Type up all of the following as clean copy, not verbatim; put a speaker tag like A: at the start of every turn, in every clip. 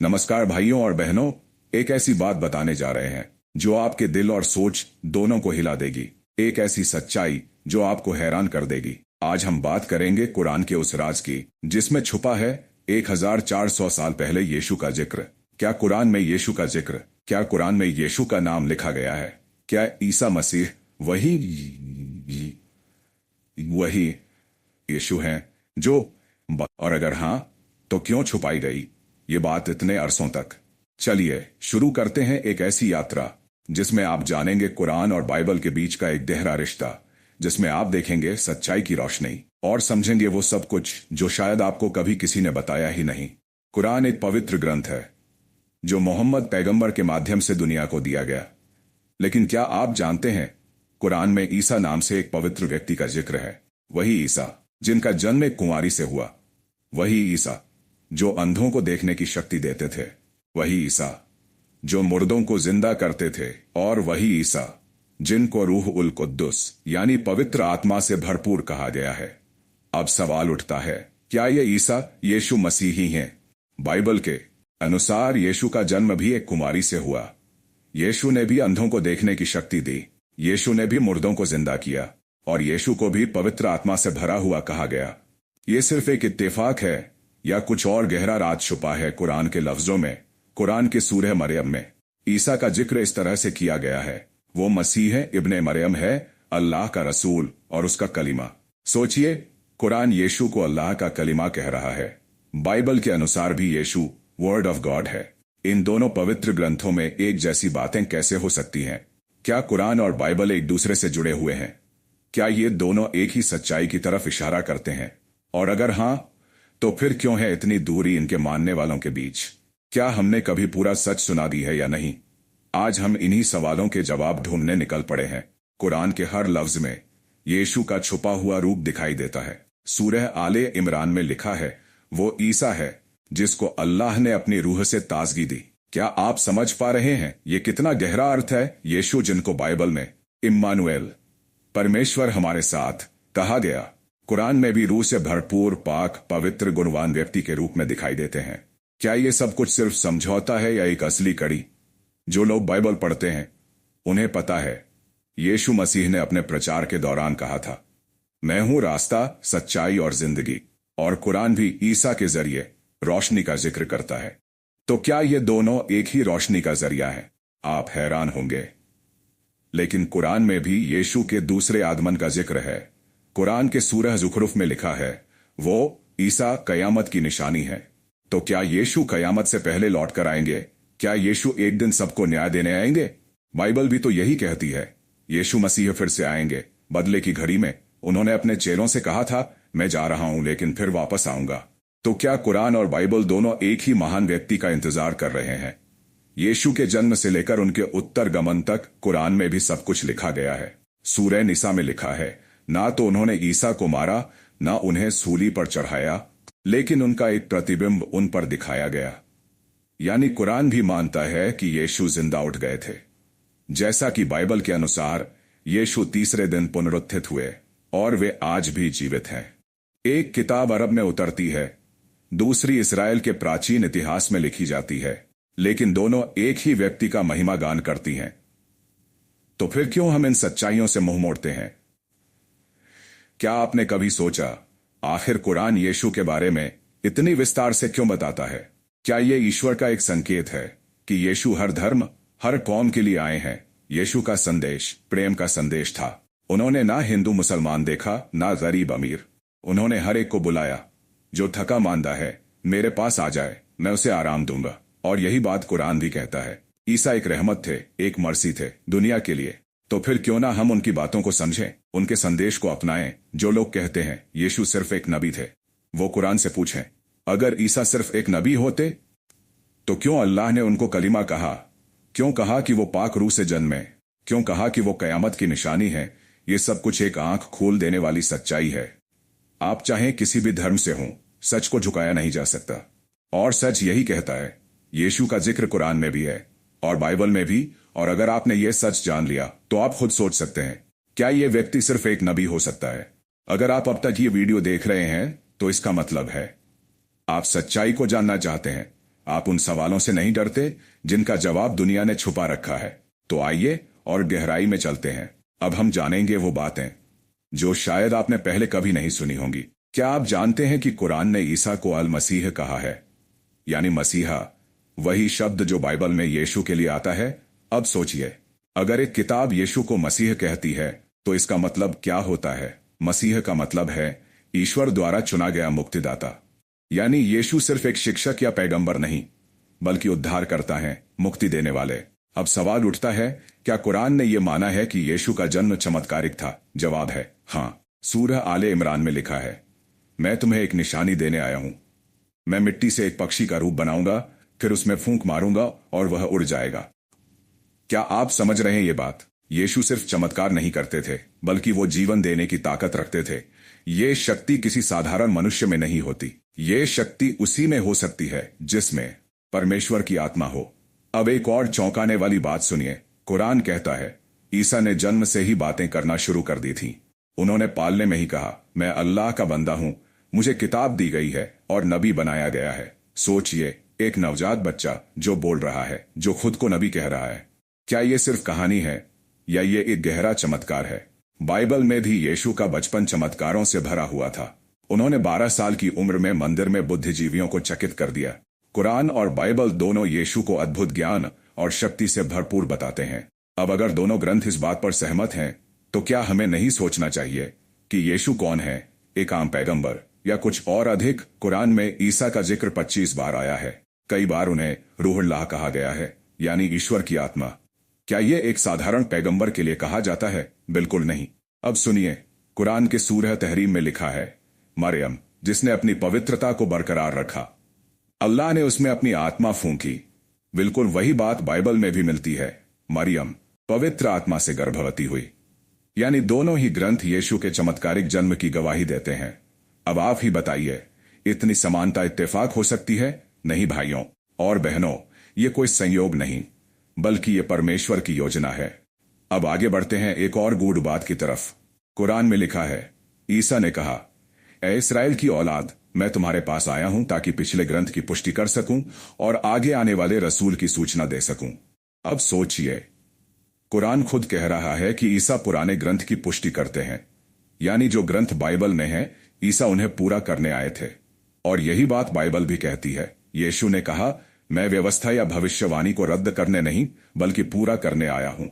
A: नमस्कार भाइयों और बहनों, एक ऐसी बात बताने जा रहे हैं जो आपके दिल और सोच दोनों को हिला देगी। एक ऐसी सच्चाई जो आपको हैरान कर देगी। आज हम बात करेंगे कुरान के उस राज की जिसमें छुपा है 1400 साल पहले यीशु का जिक्र। क्या कुरान में यीशु का जिक्र? क्या कुरान में यीशु का नाम लिखा गया है? क्या ईसा मसीह वही यीशु हैं जो और अगर हाँ, तो क्यों छुपाई गई ये बात इतने अरसों तक? चलिए शुरू करते हैं एक ऐसी यात्रा जिसमें आप जानेंगे कुरान और बाइबल के बीच का एक गहरा रिश्ता, जिसमें आप देखेंगे सच्चाई की रोशनी और समझेंगे वो सब कुछ जो शायद आपको कभी किसी ने बताया ही नहीं। कुरान एक पवित्र ग्रंथ है जो मोहम्मद पैगंबर के माध्यम से दुनिया को दिया गया। लेकिन क्या आप जानते हैं कुरान में ईसा नाम से एक पवित्र व्यक्ति का जिक्र है। वही ईसा जिनका जन्म एक कुंवारी से हुआ। वही ईसा जो अंधों को देखने की शक्ति देते थे। वही ईसा जो मुर्दों को जिंदा करते थे। और वही ईसा जिनको रूह उल कुद्दुस यानी पवित्र आत्मा से भरपूर कहा गया है। अब सवाल उठता है, क्या ये ईसा यीशु मसीह ही हैं? बाइबल के अनुसार यीशु का जन्म भी एक कुमारी से हुआ। यीशु ने भी अंधों को देखने की शक्ति दी। यीशु ने भी मुर्दों को जिंदा किया और यीशु को भी पवित्र आत्मा से भरा हुआ कहा गया। ये सिर्फ एक इत्तेफाक है या कुछ और गहरा राज छुपा है कुरान के लफ्जों में? कुरान के सूरह मरियम में ईसा का जिक्र इस तरह से किया गया है, वो मसीह है, इब्ने मरियम है, अल्लाह का रसूल और उसका कलीमा। सोचिए, कुरान यीशु को अल्लाह का कलीमा कह रहा है। बाइबल के अनुसार भी यीशु वर्ड ऑफ गॉड है। इन दोनों पवित्र ग्रंथों में एक जैसी बातें कैसे हो सकती हैं? क्या कुरान और बाइबल एक दूसरे से जुड़े हुए हैं? क्या ये दोनों एक ही सच्चाई की तरफ इशारा करते हैं? और अगर हां, तो फिर क्यों है इतनी दूरी इनके मानने वालों के बीच? क्या हमने कभी पूरा सच सुना दी है या नहीं? आज हम इन्हीं सवालों के जवाब ढूंढने निकल पड़े हैं। कुरान के हर लफ्ज में यीशु का छुपा हुआ रूप दिखाई देता है। सूरह आले इमरान में लिखा है, वो ईसा है जिसको अल्लाह ने अपनी रूह से ताजगी दी। क्या आप समझ पा रहे हैं ये कितना गहरा अर्थ है? यीशु जिनको बाइबल में इम्मानुएल परमेश्वर हमारे साथ कहा गया, कुरान में भी रूह से भरपूर पाक पवित्र गुणवान व्यक्ति के रूप में दिखाई देते हैं। क्या ये सब कुछ सिर्फ समझौता है या एक असली कड़ी? जो लोग बाइबल पढ़ते हैं उन्हें पता है यीशु मसीह ने अपने प्रचार के दौरान कहा था, मैं हूं रास्ता, सच्चाई और जिंदगी। और कुरान भी ईसा के जरिए रोशनी का जिक्र करता है। तो क्या ये दोनों एक ही रोशनी का जरिया है? आप हैरान होंगे, लेकिन कुरान में भी यीशु के दूसरे आगमन का जिक्र है। कुरान के सूरह ज़ुखरुफ में लिखा है, वो ईसा कयामत की निशानी है। तो क्या यीशु कयामत से पहले लौट कर आएंगे? क्या यीशु एक दिन सबको न्याय देने आएंगे? बाइबल भी तो यही कहती है, यीशु मसीह फिर से आएंगे बदले की घड़ी में। उन्होंने अपने चेलों से कहा था, मैं जा रहा हूं लेकिन फिर वापस आऊंगा। तो क्या कुरान और बाइबल दोनों एक ही महान व्यक्ति का इंतजार कर रहे हैं? यीशु के जन्म से लेकर उनके उत्तर गमन तक कुरान में भी सब कुछ लिखा गया है। सूरह निसा में लिखा है, ना तो उन्होंने ईसा को मारा, ना उन्हें सूली पर चढ़ाया, लेकिन उनका एक प्रतिबिंब उन पर दिखाया गया। यानी कुरान भी मानता है कि यीशु जिंदा उठ गए थे, जैसा कि बाइबल के अनुसार यीशु तीसरे दिन पुनरुत्थित हुए और वे आज भी जीवित हैं। एक किताब अरब में उतरती है, दूसरी इस्राएल के प्राचीन इतिहास में लिखी जाती है, लेकिन दोनों एक ही व्यक्ति का महिमा गान करती हैं। तो फिर क्यों हम इन सच्चाइयों से मुंह मोड़ते हैं? क्या आपने कभी सोचा, आखिर कुरान यीशु के बारे में इतनी विस्तार से क्यों बताता है? क्या ये ईश्वर का एक संकेत है कि यीशु हर धर्म, हर कौम के लिए आए हैं? यीशु का संदेश प्रेम का संदेश था। उन्होंने ना हिंदू मुसलमान देखा, ना गरीब अमीर। उन्होंने हर एक को बुलाया, जो थका मांदा है मेरे पास आ जाए, मैं उसे आराम दूंगा। और यही बात कुरान भी कहता है। ईसा एक रहमत थे, एक मर्सी थे दुनिया के लिए। तो फिर क्यों ना हम उनकी बातों को समझें, उनके संदेश को अपनाएं। जो लोग कहते हैं यीशु सिर्फ एक नबी थे, वो कुरान से पूछें, अगर ईसा सिर्फ एक नबी होते तो क्यों अल्लाह ने उनको कलीमा कहा? क्यों कहा कि वो पाक रूह से जन्मे? क्यों कहा कि वो कयामत की निशानी है? ये सब कुछ एक आंख खोल देने वाली सच्चाई है। आप चाहे किसी भी धर्म से हों, सच को झुकाया नहीं जा सकता। और सच यही कहता है, यीशु का जिक्र कुरान में भी है और बाइबल में भी। और अगर आपने ये सच जान लिया तो आप खुद सोच सकते हैं, क्या ये व्यक्ति सिर्फ एक नबी हो सकता है? अगर आप अब तक ये वीडियो देख रहे हैं तो इसका मतलब है आप सच्चाई को जानना चाहते हैं। आप उन सवालों से नहीं डरते जिनका जवाब दुनिया ने छुपा रखा है? तो आइए और गहराई में चलते हैं। अब हम जानेंगे वो बातें जो शायद आपने पहले कभी नहीं सुनी होंगी। क्या आप जानते हैं कि कुरान ने ईसा को अल मसीह कहा है, यानी मसीहा, वही शब्द जो बाइबल में यीशु के लिए आता है? अब सोचिए, अगर एक किताब यीशु को मसीह कहती है तो इसका मतलब क्या होता है? मसीह का मतलब है ईश्वर द्वारा चुना गया मुक्तिदाता। यानी यीशु सिर्फ एक शिक्षक या पैगंबर नहीं, बल्कि उद्धार करता है, मुक्ति देने वाले। अब सवाल उठता है, क्या कुरान ने यह माना है कि यीशु का जन्म चमत्कारिक था? जवाब है हाँ। सूरह आले इमरान में लिखा है, मैं तुम्हें एक निशानी देने आया हूं। मैं मिट्टी से एक पक्षी का रूप बनाऊंगा, फिर उसमें फूंक मारूंगा और वह उड़ जाएगा। क्या आप समझ रहे हैं ये बात? यीशु सिर्फ चमत्कार नहीं करते थे, बल्कि वो जीवन देने की ताकत रखते थे। ये शक्ति किसी साधारण मनुष्य में नहीं होती। ये शक्ति उसी में हो सकती है जिसमें परमेश्वर की आत्मा हो। अब एक और चौंकाने वाली बात सुनिए। कुरान कहता है ईसा ने जन्म से ही बातें करना शुरू कर दी थी। उन्होंने पालने में ही कहा, मैं अल्लाह का बंदा हूं, मुझे किताब दी गई है और नबी बनाया गया है। सोचिए, एक नवजात बच्चा जो बोल रहा है, जो खुद को नबी कह रहा है। क्या ये सिर्फ कहानी है या ये एक गहरा चमत्कार है? बाइबल में भी यीशु का बचपन चमत्कारों से भरा हुआ था। उन्होंने 12 साल की उम्र में मंदिर में बुद्धिजीवियों को चकित कर दिया। कुरान और बाइबल दोनों यीशु को अद्भुत ज्ञान और शक्ति से भरपूर बताते हैं। अब अगर दोनों ग्रंथ इस बात पर सहमत हैं, तो क्या हमें नहीं सोचना चाहिए कि यीशु कौन है, एक आम पैगंबर या कुछ और अधिक? कुरान में ईसा का जिक्र 25 बार आया है। कई बार उन्हें रूहुल्लाह कहा गया है, यानी ईश्वर की आत्मा। क्या यह एक साधारण पैगंबर के लिए कहा जाता है? बिल्कुल नहीं। अब सुनिए, कुरान के सूरह तहरीम में लिखा है, मरियम, जिसने अपनी पवित्रता को बरकरार रखा, अल्लाह ने उसमें अपनी आत्मा फूंकी। बिल्कुल वही बात बाइबल में भी मिलती है। मरियम पवित्र आत्मा से गर्भवती हुई। यानी दोनों ही ग्रंथ यीशु के चमत्कारिक जन्म की गवाही देते हैं। अब आप ही बताइए, इतनी समानता इत्तेफाक हो सकती है? नहीं भाइयों और बहनों, ये कोई संयोग नहीं, बल्कि ये परमेश्वर की योजना है। अब आगे बढ़ते हैं एक और गूढ़ बात की तरफ। कुरान में लिखा है, ईसा ने कहा, ए इस्राएल की औलाद, मैं तुम्हारे पास आया हूं ताकि पिछले ग्रंथ की पुष्टि कर सकूं और आगे आने वाले रसूल की सूचना दे सकूं। अब सोचिए, कुरान खुद कह रहा है कि ईसा पुराने ग्रंथ की पुष्टि करते हैं। यानी जो ग्रंथ बाइबल में है, ईसा उन्हें पूरा करने आए थे। और यही बात बाइबल भी कहती है। यीशु ने कहा, मैं व्यवस्था या भविष्यवाणी को रद्द करने नहीं, बल्कि पूरा करने आया हूं।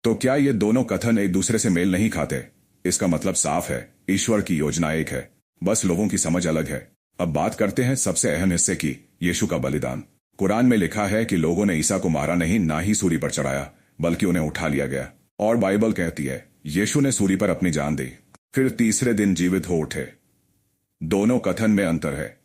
A: तो क्या ये दोनों कथन एक दूसरे से मेल नहीं खाते? इसका मतलब साफ है, ईश्वर की योजना एक है, बस लोगों की समझ अलग है। अब बात करते हैं सबसे अहम हिस्से की, यीशु का बलिदान। कुरान में लिखा है कि लोगों ने ईसा को मारा नहीं, ना ही सूली पर चढ़ाया, बल्कि उन्हें उठा लिया गया। और बाइबल कहती है यीशु ने सूली पर अपनी जान दी, फिर तीसरे दिन जीवित हो उठे। दोनों कथन में अंतर है,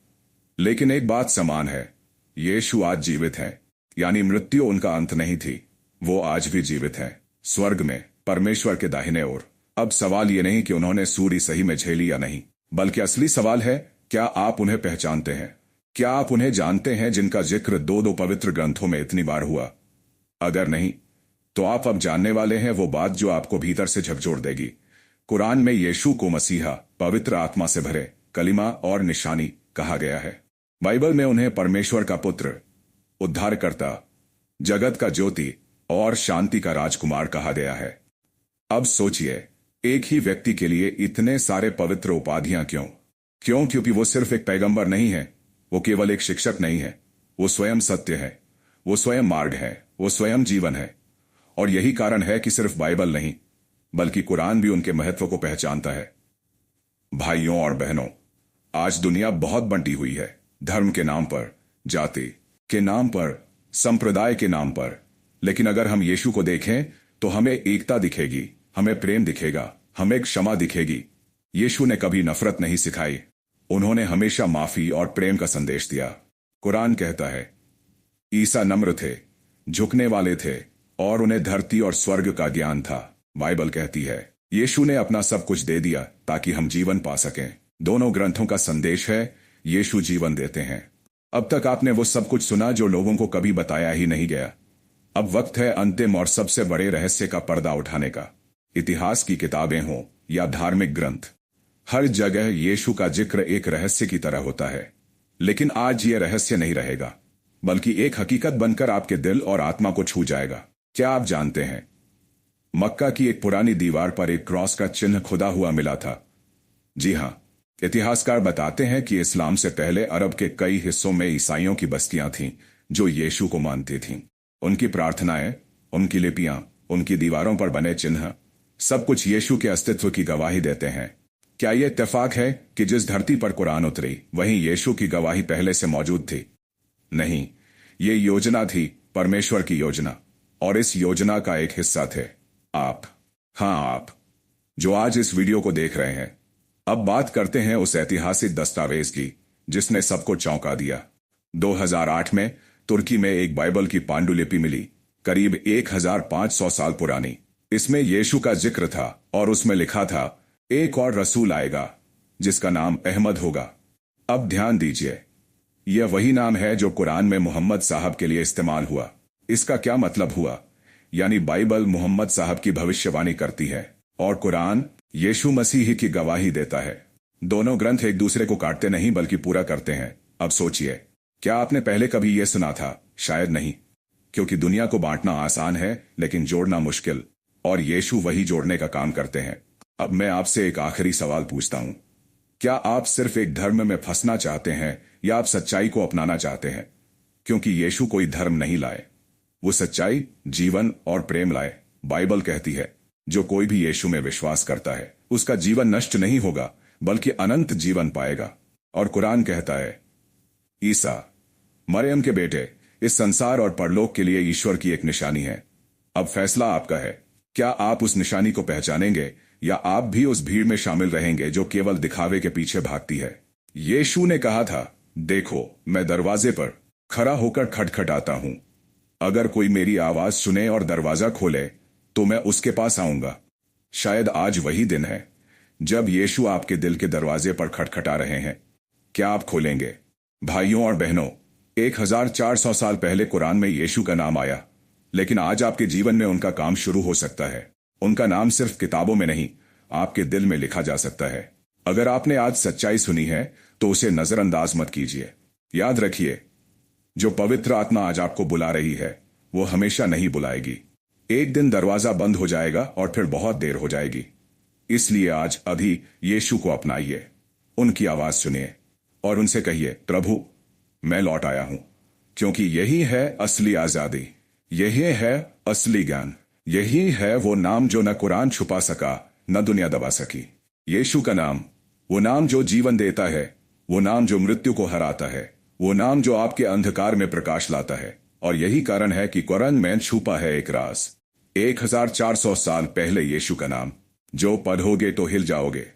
A: लेकिन एक बात समान है, यीशु आज जीवित हैं। यानी मृत्यु उनका अंत नहीं थी, वो आज भी जीवित हैं, स्वर्ग में, परमेश्वर के दाहिने ओर। अब सवाल ये नहीं कि उन्होंने सूली सही में झेली या नहीं, बल्कि असली सवाल है, क्या आप उन्हें पहचानते हैं? क्या आप उन्हें जानते हैं जिनका जिक्र दो पवित्र ग्रंथों में इतनी बार हुआ? अगर नहीं, तो आप अब जानने वाले हैं वो बात जो आपको भीतर से झकझोर देगी। कुरान में यीशु को मसीहा, पवित्र आत्मा से भरे, कलिमा और निशानी कहा गया है। बाइबल में उन्हें परमेश्वर का पुत्र, उद्धारकर्ता, जगत का ज्योति और शांति का राजकुमार कहा गया है। अब सोचिए, एक ही व्यक्ति के लिए इतने सारे पवित्र उपाधियां क्यों? क्योंकि वो सिर्फ एक पैगंबर नहीं है, वो केवल एक शिक्षक नहीं है, वो स्वयं सत्य है, वो स्वयं मार्ग है, वो स्वयं जीवन है। और यही कारण है कि सिर्फ बाइबल नहीं, बल्कि कुरान भी उनके महत्व को पहचानता है। भाइयों और बहनों, आज दुनिया बहुत बंटी हुई है, धर्म के नाम पर, जाति के नाम पर, संप्रदाय के नाम पर। लेकिन अगर हम यीशु को देखें तो हमें एकता दिखेगी, हमें प्रेम दिखेगा, हमें क्षमा दिखेगी। यीशु ने कभी नफरत नहीं सिखाई, उन्होंने हमेशा माफी और प्रेम का संदेश दिया। कुरान कहता है ईसा नम्र थे, झुकने वाले थे और उन्हें धरती और स्वर्ग का ज्ञान था। बाइबल कहती है यीशु ने अपना सब कुछ दे दिया ताकि हम जीवन पा सकें। दोनों ग्रंथों का संदेश है, यीशु जीवन देते हैं। अब तक आपने वो सब कुछ सुना जो लोगों को कभी बताया ही नहीं गया। अब वक्त है अंतिम और सबसे बड़े रहस्य का पर्दा उठाने का। इतिहास की किताबें हों या धार्मिक ग्रंथ, हर जगह यीशु का जिक्र एक रहस्य की तरह होता है। लेकिन आज ये रहस्य नहीं रहेगा, बल्कि एक हकीकत बनकर आपके दिल और आत्मा को छू जाएगा। क्या आप जानते हैं, मक्का की एक पुरानी दीवार पर एक क्रॉस का चिन्ह खुदा हुआ मिला था। जी हां, इतिहासकार बताते हैं कि इस्लाम से पहले अरब के कई हिस्सों में ईसाइयों की बस्तियां थीं जो यीशु को मानती थीं। उनकी प्रार्थनाएं, उनकी लिपियां, उनकी दीवारों पर बने चिन्ह, सब कुछ यीशु के अस्तित्व की गवाही देते हैं। क्या यह इत्तेफाक है कि जिस धरती पर कुरान उतरी वहीं यीशु की गवाही पहले से मौजूद थी? नहीं, ये योजना थी, परमेश्वर की योजना, और इस योजना का एक हिस्सा थे आप। हाँ, आप जो आज इस वीडियो को देख रहे हैं। अब बात करते हैं उस ऐतिहासिक दस्तावेज की जिसने सबको चौंका दिया। 2008 में तुर्की में एक बाइबल की पांडुलिपि मिली, करीब 1500 साल पुरानी। इसमें यीशु का जिक्र था और उसमें लिखा था, एक और रसूल आएगा जिसका नाम अहमद होगा। अब ध्यान दीजिए, यह वही नाम है जो कुरान में मोहम्मद साहब के लिए इस्तेमाल हुआ। इसका क्या मतलब हुआ? यानी बाइबल मोहम्मद साहब की भविष्यवाणी करती है और कुरान यीशु मसीह की गवाही देता है। दोनों ग्रंथ एक दूसरे को काटते नहीं बल्कि पूरा करते हैं। अब सोचिए, क्या आपने पहले कभी यह सुना था? शायद नहीं, क्योंकि दुनिया को बांटना आसान है लेकिन जोड़ना मुश्किल, और यीशु वही जोड़ने का काम करते हैं। अब मैं आपसे एक आखिरी सवाल पूछता हूं, क्या आप सिर्फ एक धर्म में फंसना चाहते हैं या आप सच्चाई को अपनाना चाहते हैं? क्योंकि यीशु कोई धर्म नहीं लाए, वो सच्चाई, जीवन और प्रेम लाए। बाइबल कहती है, जो कोई भी यीशु में विश्वास करता है उसका जीवन नष्ट नहीं होगा बल्कि अनंत जीवन पाएगा। और कुरान कहता है, ईसा, मरियम के बेटे, इस संसार और परलोक के लिए ईश्वर की एक निशानी है। अब फैसला आपका है, क्या आप उस निशानी को पहचानेंगे या आप भी उस भीड़ में शामिल रहेंगे जो केवल दिखावे के पीछे भागती है? यीशु ने कहा था, देखो, मैं दरवाजे पर खड़ा होकर खटखटाता हूं। अगर कोई मेरी आवाज सुने और दरवाजा खोले तो मैं उसके पास आऊंगा। शायद आज वही दिन है जब यीशु आपके दिल के दरवाजे पर खटखटा रहे हैं। क्या आप खोलेंगे? भाइयों और बहनों, 1400 साल पहले कुरान में यीशु का नाम आया, लेकिन आज आपके जीवन में उनका काम शुरू हो सकता है। उनका नाम सिर्फ किताबों में नहीं, आपके दिल में लिखा जा सकता है। अगर आपने आज सच्चाई सुनी है तो उसे नजरअंदाज मत कीजिए। याद रखिए, जो पवित्र आत्मा आज आपको बुला रही है वो हमेशा नहीं बुलाएगी। एक दिन दरवाजा बंद हो जाएगा और फिर बहुत देर हो जाएगी। इसलिए आज अभी यीशु को अपनाइए, उनकी आवाज सुनिए और उनसे कहिए, प्रभु, मैं लौट आया हूं। क्योंकि यही है असली आजादी, यही है असली ज्ञान, यही है वो नाम जो न कुरान छुपा सका न दुनिया दबा सकी। यीशु का नाम, वो नाम जो जीवन देता है, वो नाम जो मृत्यु को हराता है, वो नाम जो आपके अंधकार में प्रकाश लाता है। और यही कारण है कि कुरान में छुपा है एक राज। 1400 साल पहले यीशु का नाम, जो पढ़ोगे तो हिल जाओगे।